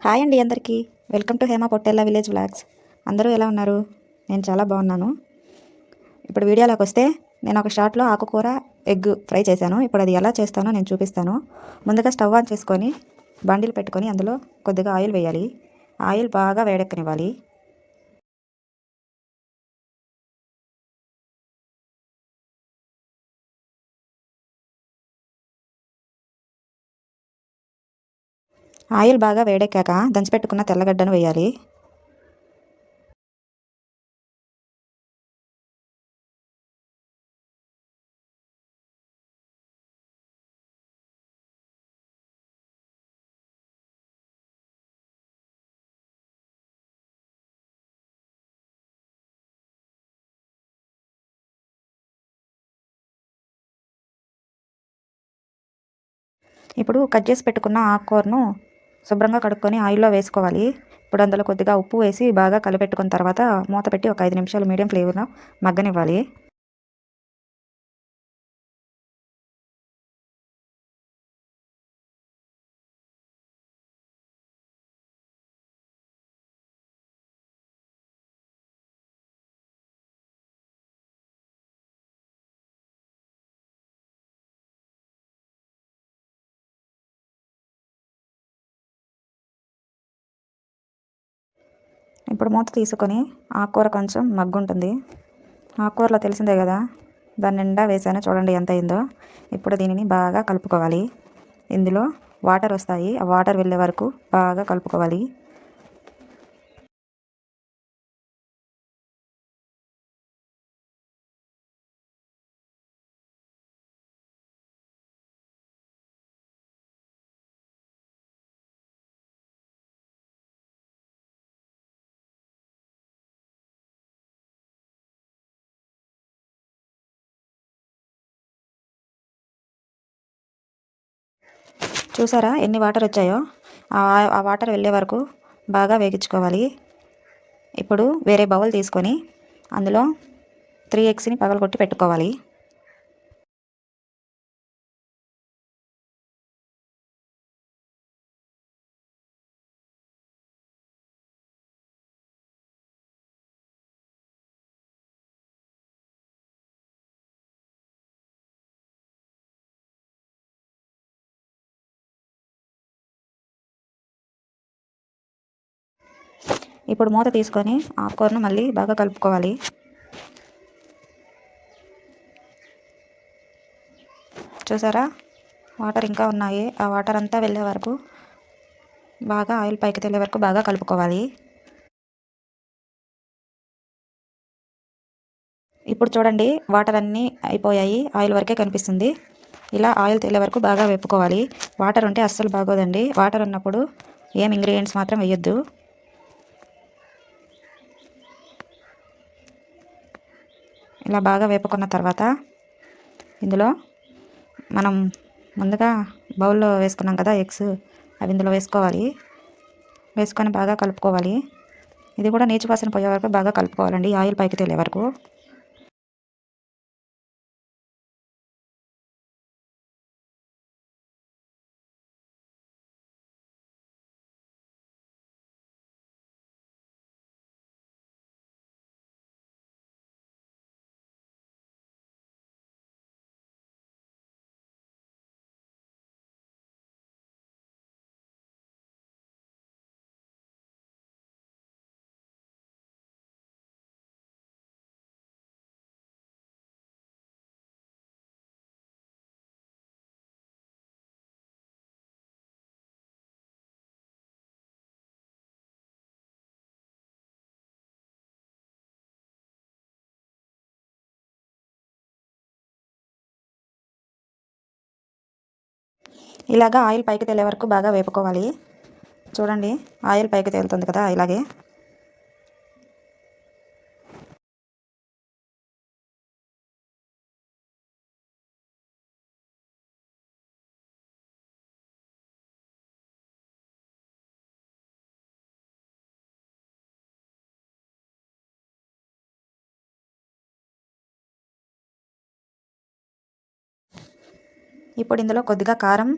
Hi అండి అందరికీ. Welcome to Hema Pottella village vlogs. అందరూ ఎలా ఉన్నారు? నేను చాలా బాగున్నాను. ఇప్పుడు వీడియోలోకి వస్తే నేను ఒక షార్ట్లో ఆకుకూర ఎగ్ ఫ్రై చేశాను. ఇప్పుడు అది ఎలా చేస్తానో నేను చూపిస్తాను. ముందుగా స్టవ్ ఆన్ చేసుకొని బండిలు పెట్టుకొని అందులో కొద్దిగా ఆయిల్ వేయాలి. ఆయిల్ బాగా వేడెక్కనివ్వాలి. ఆయిల్ బాగా వేడెక్కాక దంచిపెట్టుకున్న తెల్లగడ్డను వేయాలి. ఇప్పుడు కట్ చేసి పెట్టుకున్న ఆకుకూరను శుభ్రంగా కడుక్కొని ఆయిల్లో వేసుకోవాలి. ఇప్పుడు అందులో కొద్దిగా ఉప్పు వేసి బాగా కలిపెట్టుకున్న తర్వాత మూత పెట్టి ఒక 5 నిమిషాలు మీడియం ఫ్లేమ్లో మగ్గనివ్వాలి. ఇప్పుడు మూత తీసుకొని ఆకుకూర కొంచెం మగ్గుంటుంది. ఆకుకూరలో తెలిసిందే కదా, దాని నిండా వేసాను, చూడండి ఎంత అయిందో. ఇప్పుడు దీనిని బాగా కలుపుకోవాలి. ఇందులో వాటర్ వస్తాయి, ఆ వాటర్ వెళ్ళే వరకు బాగా కలుపుకోవాలి. చూసారా ఎన్ని వాటర్ వచ్చాయో? ఆ వాటర్ వెళ్ళే వరకు బాగా వేగించుకోవాలి. ఇప్పుడు వేరే బౌల్ తీసుకొని అందులో 3 ఎగ్స్ని పగలగొట్టి పెట్టుకోవాలి. ఇప్పుడు మూత తీసుకొని ఆకుకూరను మళ్ళీ బాగా కలుపుకోవాలి. చూసారా వాటర్ ఇంకా ఉన్నాయి, ఆ వాటర్ అంతా వెళ్ళే వరకు బాగా ఆయిల్ పైకి తేలే వరకు బాగా కలుపుకోవాలి. ఇప్పుడు చూడండి వాటర్ అన్నీ అయిపోయాయి, ఆయిల్ వరకే కనిపిస్తుంది. ఇలా ఆయిల్ తేలే వరకు బాగా వేపుకోవాలి. వాటర్ ఉంటే అస్సలు బాగోదండి. వాటర్ ఉన్నప్పుడు ఏం ఇంగ్రీడియంట్స్ మాత్రం వేయొద్దు. ఇలా బాగా వేపుకున్న తర్వాత ఇందులో మనం ముందుగా బౌల్లో వేసుకున్నాం కదా ఎగ్స్, అవి ఇందులో వేసుకోవాలి. వేసుకొని బాగా కలుపుకోవాలి. ఇది కూడా నీచు వాసన పోయే వరకు బాగా కలుపుకోవాలండి, ఆయిల్ పైకి తేలే వరకు. ఇలాగా ఆయిల్ పైకి తేలే వరకు బాగా వేపుకోవాలి. చూడండి ఆయిల్ పైకి తేలుతుంది కదా, ఇలాగే. ఇప్పుడు ఇందులో కొద్దిగా కారం,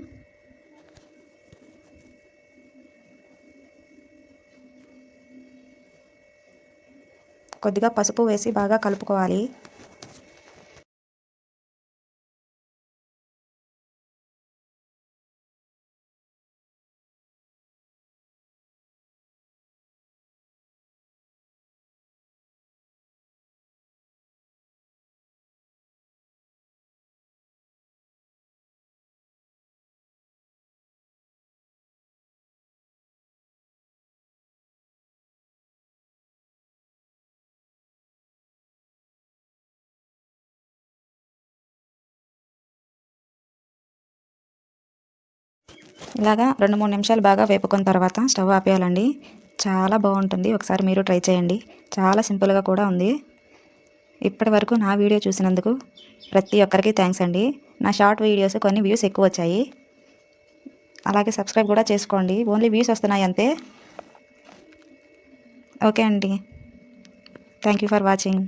కొద్దిగా పసుపు వేసి బాగా కలుపుకోవాలి. ఇలాగా 2-3 నిమిషాలు బాగా వేపుకున్న తర్వాత స్టవ్ ఆపేయాలండి. చాలా బాగుంటుంది. ఒకసారి మీరు ట్రై చేయండి. చాలా సింపుల్గా కూడా ఉంది. ఇప్పటి వరకు నా వీడియో చూసినందుకు ప్రతి ఒక్కరికి థ్యాంక్స్ అండి. నా షార్ట్ వీడియోస్ కొన్ని వ్యూస్ ఎక్కువ వచ్చాయి. అలాగే సబ్స్క్రైబ్ కూడా చేసుకోండి. ఓన్లీ వ్యూస్ వస్తున్నాయి అంతే. ఓకే అండి. Thank you for watching.